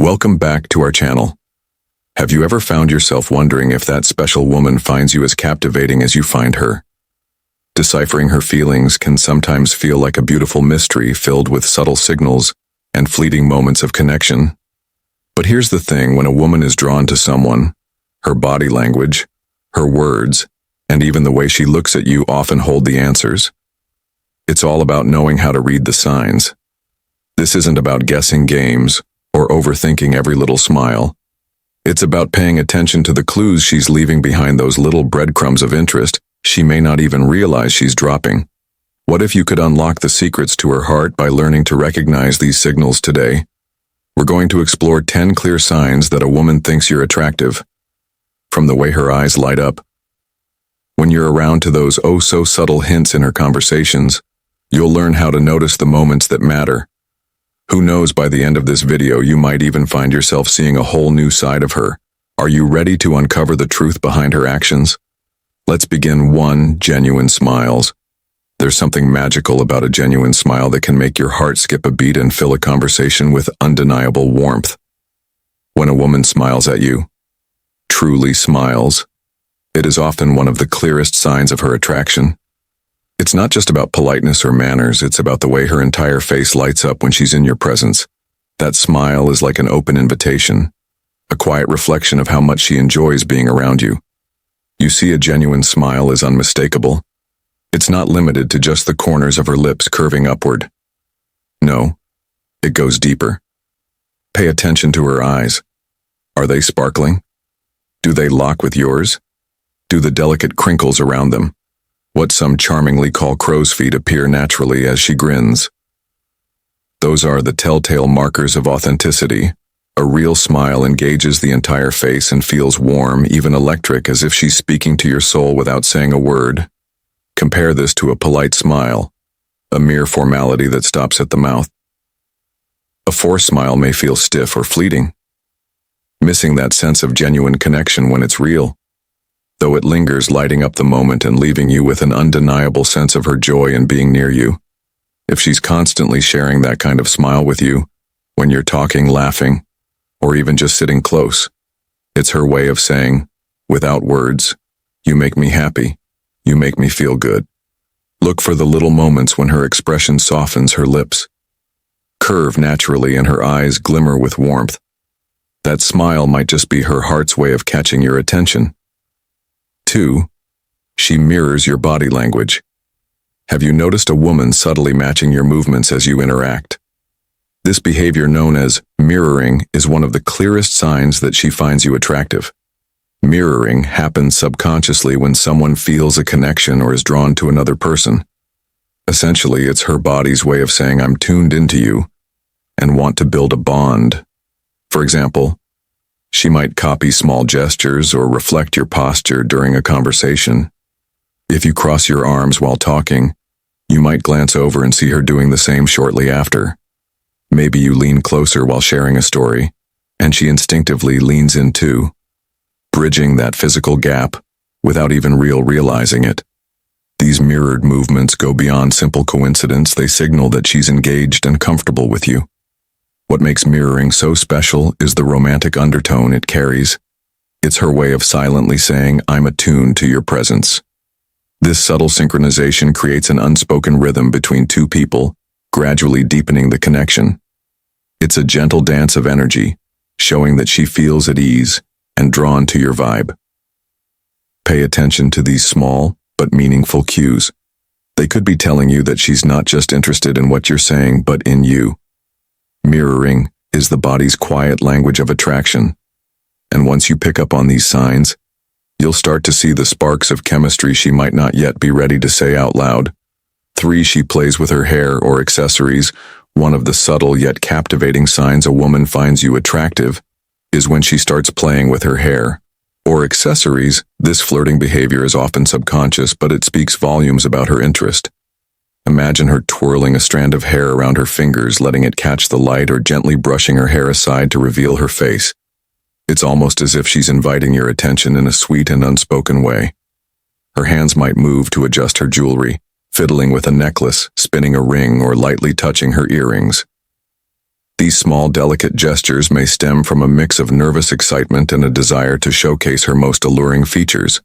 Welcome back to our channel. Have you ever found yourself wondering if that special woman finds you as captivating as you find her? Deciphering her feelings can sometimes feel like a beautiful mystery filled with subtle signals and fleeting moments of connection. But here's the thing, when a woman is drawn to someone, her body language, her words, and even the way she looks at you often hold the answers. It's all about knowing how to read the signs. This isn't about guessing games or overthinking every little smile. It's about paying attention to the clues she's leaving behind, those little breadcrumbs of interest she may not even realize she's dropping. What if you could unlock the secrets to her heart by learning to recognize these signals today? We're going to explore 10 clear signs that a woman thinks you're attractive. From the way her eyes light up when you're around to those oh-so-subtle hints in her conversations, you'll learn how to notice the moments that matter. Who knows, by the end of this video, you might even find yourself seeing a whole new side of her. Are you ready to uncover the truth behind her actions? Let's begin. 1. Genuine smiles. There's something magical about a genuine smile that can make your heart skip a beat and fill a conversation with undeniable warmth. When a woman smiles at you, truly smiles, it is often one of the clearest signs of her attraction. It's not just about politeness or manners, it's about the way her entire face lights up when she's in your presence. That smile is like an open invitation, a quiet reflection of how much she enjoys being around you. You see, a genuine smile is unmistakable. It's not limited to just the corners of her lips curving upward. No, it goes deeper. Pay attention to her eyes. Are they sparkling? Do they lock with yours? Do the delicate crinkles around them, what some charmingly call crow's feet, appear naturally as she grins? Those are the telltale markers of authenticity. A real smile engages the entire face and feels warm, even electric, as if she's speaking to your soul without saying a word. Compare this to a polite smile, a mere formality that stops at the mouth. A forced smile may feel stiff or fleeting, missing that sense of genuine connection when it's real, though it lingers, lighting up the moment and leaving you with an undeniable sense of her joy in being near you. If she's constantly sharing that kind of smile with you, when you're talking, laughing, or even just sitting close, it's her way of saying, without words, you make me happy, you make me feel good. Look for the little moments when her expression softens, her lips curve naturally and her eyes glimmer with warmth. That smile might just be her heart's way of catching your attention. 2. She mirrors your body language. Have you noticed a woman subtly matching your movements as you interact? This behavior, known as mirroring, is one of the clearest signs that she finds you attractive. Mirroring happens subconsciously when someone feels a connection or is drawn to another person. Essentially, it's her body's way of saying, I'm tuned into you and want to build a bond. For example, she might copy small gestures or reflect your posture during a conversation. If you cross your arms while talking, you might glance over and see her doing the same shortly after. Maybe you lean closer while sharing a story, and she instinctively leans in too, bridging that physical gap without even realizing it. These mirrored movements go beyond simple coincidence. They signal that she's engaged and comfortable with you. What makes mirroring so special is the romantic undertone it carries. It's her way of silently saying, I'm attuned to your presence. This subtle synchronization creates an unspoken rhythm between two people, gradually deepening the connection. It's a gentle dance of energy, showing that she feels at ease and drawn to your vibe. Pay attention to these small but meaningful cues. They could be telling you that she's not just interested in what you're saying, but in you. Mirroring is the body's quiet language of attraction, and once you pick up on these signs, you'll start to see the sparks of chemistry she might not yet be ready to say out loud. 3. She plays with her hair or accessories. One of the subtle yet captivating signs a woman finds you attractive is when she starts playing with her hair or accessories. This flirting behavior is often subconscious, but it speaks volumes about her interest. Imagine her twirling a strand of hair around her fingers, letting it catch the light, or gently brushing her hair aside to reveal her face. It's almost as if she's inviting your attention in a sweet and unspoken way. Her hands might move to adjust her jewelry, fiddling with a necklace, spinning a ring, or lightly touching her earrings. These small, delicate gestures may stem from a mix of nervous excitement and a desire to showcase her most alluring features.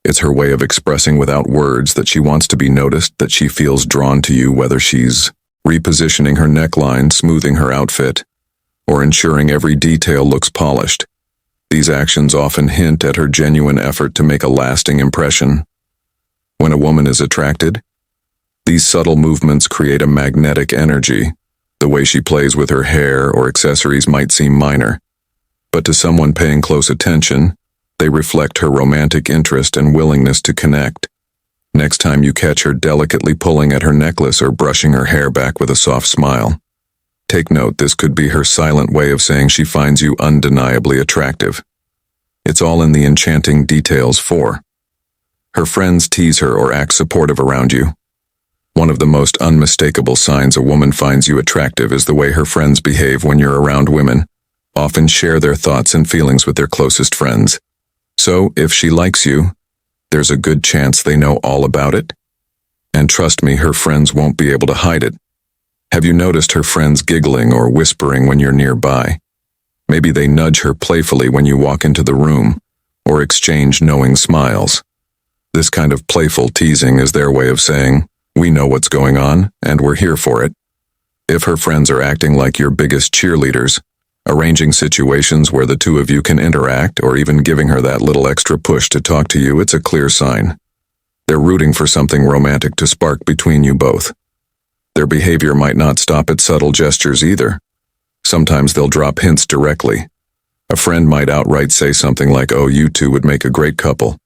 It's her way of expressing without words that she wants to be noticed, that she feels drawn to you, whether she's repositioning her neckline, smoothing her outfit, or ensuring every detail looks polished. These actions often hint at her genuine effort to make a lasting impression. When a woman is attracted, these subtle movements create a magnetic energy. The way she plays with her hair or accessories might seem minor, but to someone paying close attention, they reflect her romantic interest and willingness to connect. Next time you catch her delicately pulling at her necklace or brushing her hair back with a soft smile, take note, this could be her silent way of saying she finds you undeniably attractive. It's all in the enchanting details. 4. Her friends tease her or act supportive around you. One of the most unmistakable signs a woman finds you attractive is the way her friends behave when you're around. Women often share their thoughts and feelings with their closest friends. So, if she likes you, there's a good chance they know all about it. And trust me, her friends won't be able to hide it. Have you noticed her friends giggling or whispering when you're nearby? Maybe they nudge her playfully when you walk into the room, or exchange knowing smiles. This kind of playful teasing is their way of saying, "We know what's going on, and we're here for it." If her friends are acting like your biggest cheerleaders, arranging situations where the two of you can interact, or even giving her that little extra push to talk to you, it's a clear sign. They're rooting for something romantic to spark between you both. Their behavior might not stop at subtle gestures either. Sometimes they'll drop hints directly. A friend might outright say something like, "Oh, you two would make a great couple,"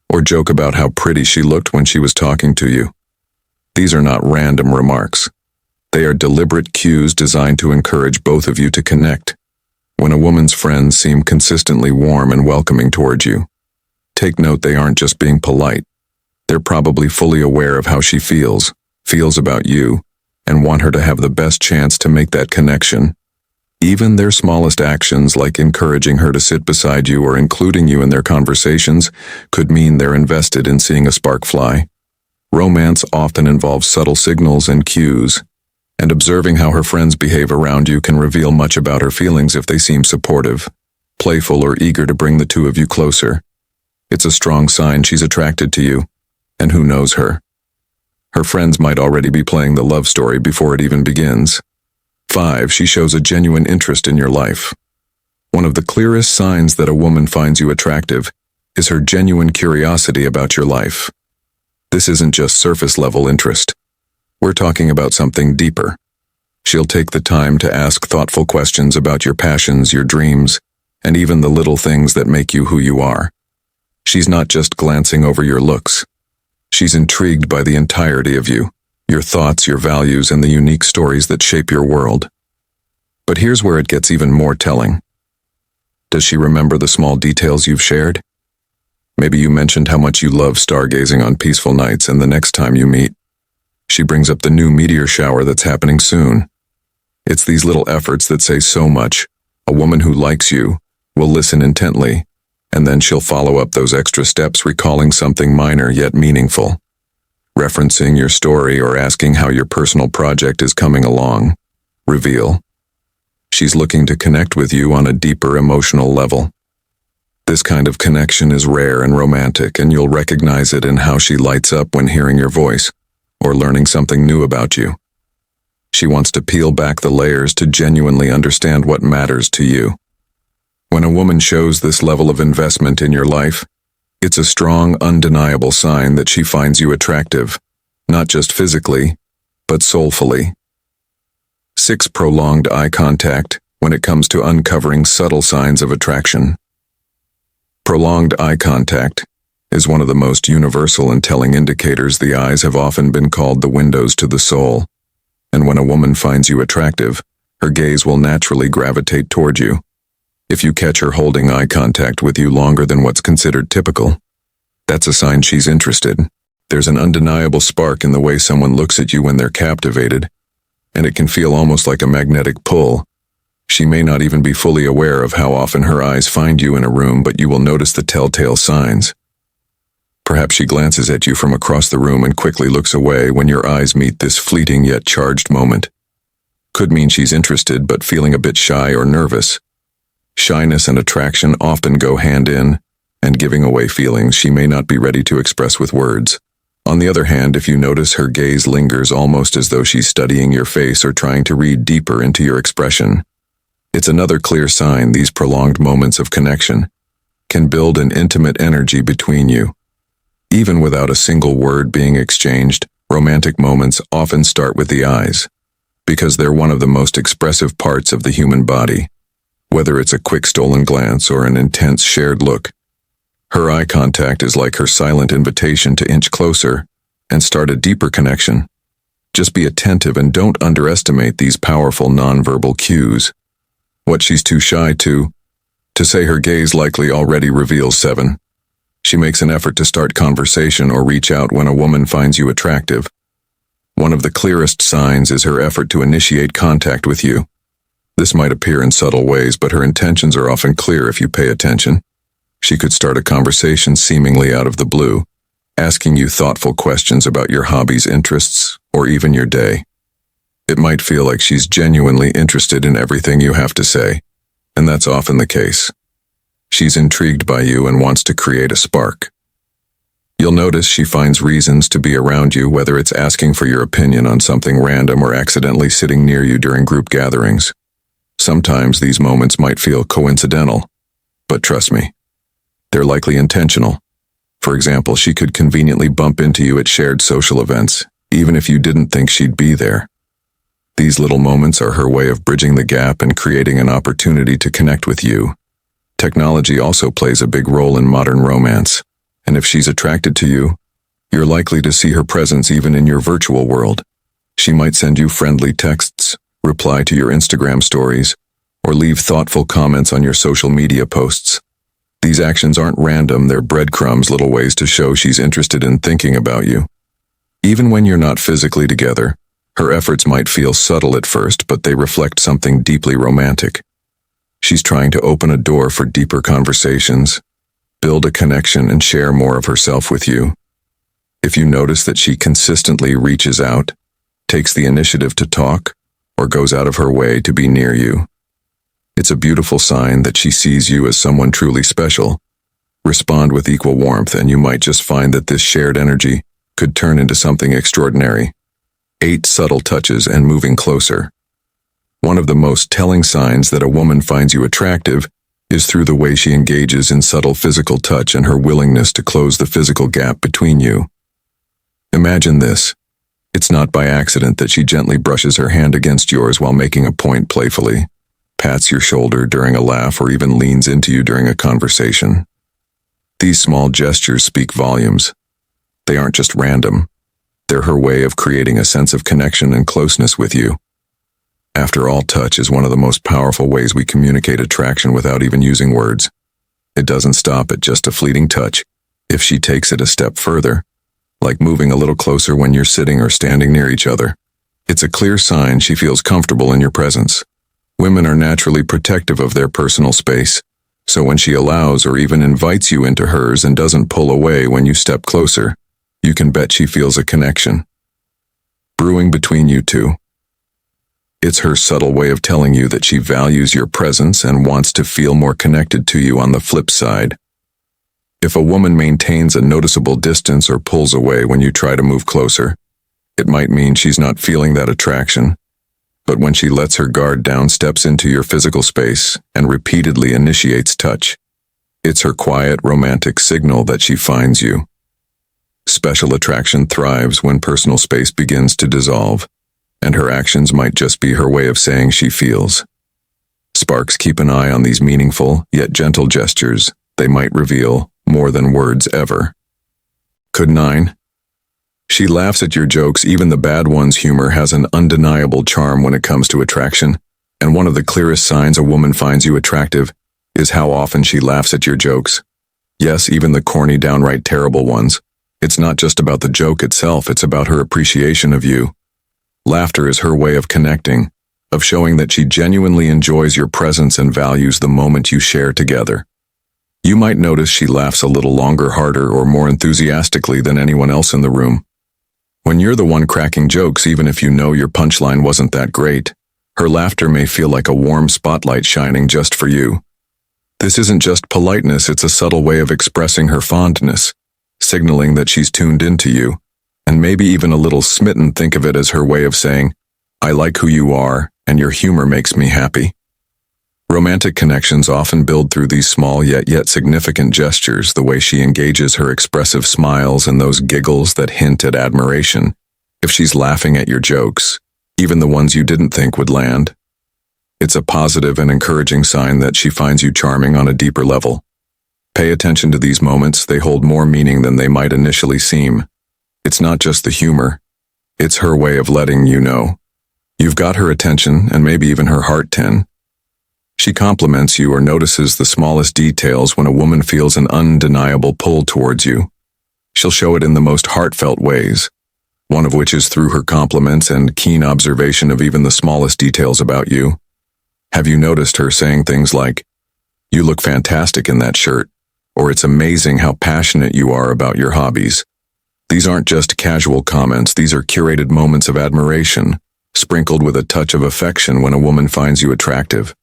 or joke about how pretty she looked when she was talking to you. These are not random remarks. They are deliberate cues designed to encourage both of you to connect. When a woman's friends seem consistently warm and welcoming towards you, take note, they aren't just being polite. They're probably fully aware of how she feels about you, and want her to have the best chance to make that connection. Even their smallest actions, like encouraging her to sit beside you or including you in their conversations, could mean they're invested in seeing a spark fly. Romance often involves subtle signals and cues, and observing how her friends behave around you can reveal much about her feelings. If they seem supportive, playful, or eager to bring the two of you closer, it's a strong sign she's attracted to you. And who knows her? Her friends might already be playing the love story before it even begins. 5. She shows a genuine interest in your life. One of the clearest signs that a woman finds you attractive is her genuine curiosity about your life. This isn't just surface-level interest. We're talking about something deeper. She'll take the time to ask thoughtful questions about your passions, your dreams, and even the little things that make you who you are. She's not just glancing over your looks. She's intrigued by the entirety of you, your thoughts, your values, and the unique stories that shape your world. But here's where it gets even more telling. Does she remember the small details you've shared? Maybe you mentioned how much you love stargazing on peaceful nights, and the next time you meet, she brings up the new meteor shower that's happening soon. It's these little efforts that say so much. A woman who likes you will listen intently, and then she'll follow up those extra steps, recalling something minor yet meaningful, referencing your story or asking how your personal project is coming along. Reveal. She's looking to connect with you on a deeper emotional level. This kind of connection is rare and romantic, and you'll recognize it in how she lights up when hearing your voice or learning something new about you. She wants to peel back the layers to genuinely understand what matters to you. When a woman shows this level of investment in your life, it's a strong, undeniable sign that she finds you attractive, not just physically, but soulfully. 6. Prolonged eye contact when it comes to uncovering subtle signs of attraction. Prolonged eye contact is one of the most universal and telling indicators. The eyes have often been called the windows to the soul, and when a woman finds you attractive, her gaze will naturally gravitate toward you. If you catch her holding eye contact with you longer than what's considered typical, that's a sign she's interested. There's an undeniable spark in the way someone looks at you when they're captivated, and it can feel almost like a magnetic pull. She may not even be fully aware of how often her eyes find you in a room, but you will notice the telltale signs. Perhaps she glances at you from across the room and quickly looks away when your eyes meet. This fleeting yet charged moment Could mean she's interested but feeling a bit shy or nervous. Shyness and attraction often go hand in, and giving away feelings she may not be ready to express with words. On the other hand, if you notice her gaze lingers almost as though she's studying your face or trying to read deeper into your expression, it's another clear sign these prolonged moments of connection can build an intimate energy between you. Even without a single word being exchanged, romantic moments often start with the eyes, because they're one of the most expressive parts of the human body. Whether it's a quick stolen glance or an intense shared look, her eye contact is like her silent invitation to inch closer and start a deeper connection. Just be attentive and don't underestimate these powerful nonverbal cues. What she's too shy to say her gaze likely already reveals 7. She makes an effort to start conversation or reach out when a woman finds you attractive. One of the clearest signs is her effort to initiate contact with you. This might appear in subtle ways, but her intentions are often clear if you pay attention. She could start a conversation seemingly out of the blue, asking you thoughtful questions about your hobbies, interests, or even your day. It might feel like she's genuinely interested in everything you have to say, and that's often the case. She's intrigued by you and wants to create a spark. You'll notice she finds reasons to be around you, whether it's asking for your opinion on something random or accidentally sitting near you during group gatherings. Sometimes these moments might feel coincidental, but trust me, they're likely intentional. For example, she could conveniently bump into you at shared social events, even if you didn't think she'd be there. These little moments are her way of bridging the gap and creating an opportunity to connect with you. Technology also plays a big role in modern romance, and if she's attracted to you, you're likely to see her presence even in your virtual world. She might send you friendly texts, reply to your Instagram stories, or leave thoughtful comments on your social media posts. These actions aren't random, they're breadcrumbs, little ways to show she's interested in thinking about you. Even when you're not physically together, her efforts might feel subtle at first, but they reflect something deeply romantic. She's trying to open a door for deeper conversations, build a connection, and share more of herself with you. If you notice that she consistently reaches out, takes the initiative to talk, or goes out of her way to be near you, it's a beautiful sign that she sees you as someone truly special. Respond with equal warmth, and you might just find that this shared energy could turn into something extraordinary. 8 subtle touches and moving closer. One of the most telling signs that a woman finds you attractive is through the way she engages in subtle physical touch and her willingness to close the physical gap between you. Imagine this. It's not by accident that she gently brushes her hand against yours while making a point playfully, pats your shoulder during a laugh, or even leans into you during a conversation. These small gestures speak volumes. They aren't just random. They're her way of creating a sense of connection and closeness with you. After all, touch is one of the most powerful ways we communicate attraction without even using words. It doesn't stop at just a fleeting touch. If she takes it a step further, like moving a little closer when you're sitting or standing near each other, it's a clear sign she feels comfortable in your presence. Women are naturally protective of their personal space, so when she allows or even invites you into hers and doesn't pull away when you step closer, you can bet she feels a connection brewing between you two. It's her subtle way of telling you that she values your presence and wants to feel more connected to you. On the flip side, if a woman maintains a noticeable distance or pulls away when you try to move closer, it might mean she's not feeling that attraction. But when she lets her guard down, steps into your physical space, and repeatedly initiates touch, it's her quiet, romantic signal that she finds you. Special attraction thrives when personal space begins to dissolve, and her actions might just be her way of saying she feels. Sparks, keep an eye on these meaningful, yet gentle gestures. They might reveal more than words ever. Could 9. She laughs at your jokes. Even the bad ones. Humor has an undeniable charm when it comes to attraction, and one of the clearest signs a woman finds you attractive is how often she laughs at your jokes. Yes, even the corny, downright terrible ones. It's not just about the joke itself, it's about her appreciation of you. Laughter is her way of connecting, of showing that she genuinely enjoys your presence and values the moment you share together. You might notice she laughs a little longer, harder, or more enthusiastically than anyone else in the room. When you're the one cracking jokes, even if you know your punchline wasn't that great, Her laughter may feel like a warm spotlight shining just for you. This isn't just politeness, it's a subtle way of expressing her fondness, signaling that she's tuned into you, and maybe even a little smitten. Think of it as her way of saying, I like who you are, and your humor makes me happy. Romantic connections often build through these small yet significant gestures, the way she engages, her expressive smiles and those giggles that hint at admiration. If she's laughing at your jokes, even the ones you didn't think would land, it's a positive and encouraging sign that she finds you charming on a deeper level. Pay attention to these moments, they hold more meaning than they might initially seem. It's not just the humor, it's her way of letting you know you've got her attention and maybe even her heart. 10. She compliments you or notices the smallest details. When a woman feels an undeniable pull towards you, she'll show it in the most heartfelt ways, one of which is through her compliments and keen observation of even the smallest details about you. Have you noticed her saying things like, "You look fantastic in that shirt," or "It's amazing how passionate you are about your hobbies"? These aren't just casual comments, these are curated moments of admiration, sprinkled with a touch of affection. When a woman finds you attractive,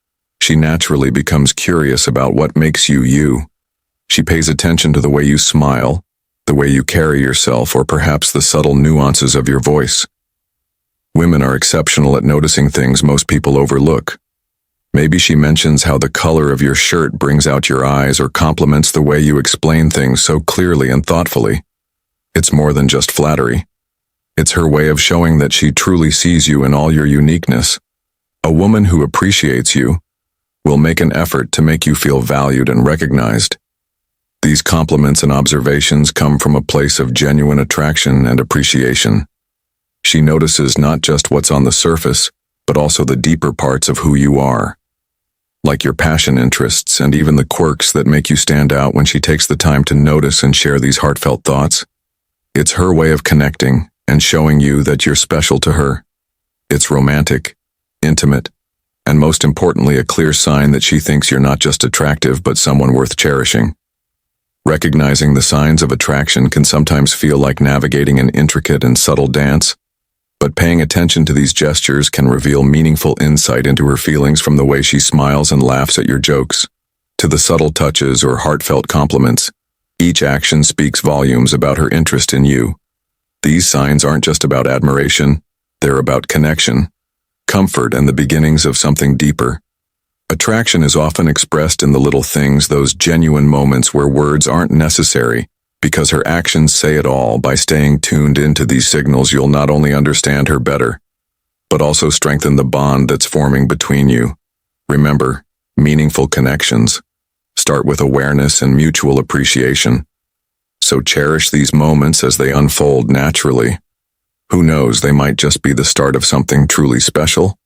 she naturally becomes curious about what makes you you. She pays attention to the way you smile, the way you carry yourself, or perhaps the subtle nuances of your voice. Women are exceptional at noticing things most people overlook. Maybe she mentions how the color of your shirt brings out your eyes, or compliments the way you explain things so clearly and thoughtfully. It's more than just flattery. It's her way of showing that she truly sees you in all your uniqueness. A woman who appreciates you will make an effort to make you feel valued and recognized. These compliments and observations come from a place of genuine attraction and appreciation. She notices not just what's on the surface, but also the deeper parts of who you are, like your passion, interests, and even the quirks that make you stand out. When she takes the time to notice and share these heartfelt thoughts, it's her way of connecting and showing you that you're special to her. It's romantic, intimate, and most importantly, a clear sign that she thinks you're not just attractive, but someone worth cherishing. Recognizing the signs of attraction can sometimes feel like navigating an intricate and subtle dance, but paying attention to these gestures can reveal meaningful insight into her feelings. From the way she smiles and laughs at your jokes, to the subtle touches or heartfelt compliments, each action speaks volumes about her interest in you. These signs aren't just about admiration, they're about connection, comfort, and the beginnings of something deeper. Attraction is often expressed in the little things, those genuine moments where words aren't necessary, because her actions say it all. By staying tuned into these signals, you'll not only understand her better, but also strengthen the bond that's forming between you. Remember, meaningful connections start with awareness and mutual appreciation. So cherish these moments as they unfold naturally. Who knows, they might just be the start of something truly special.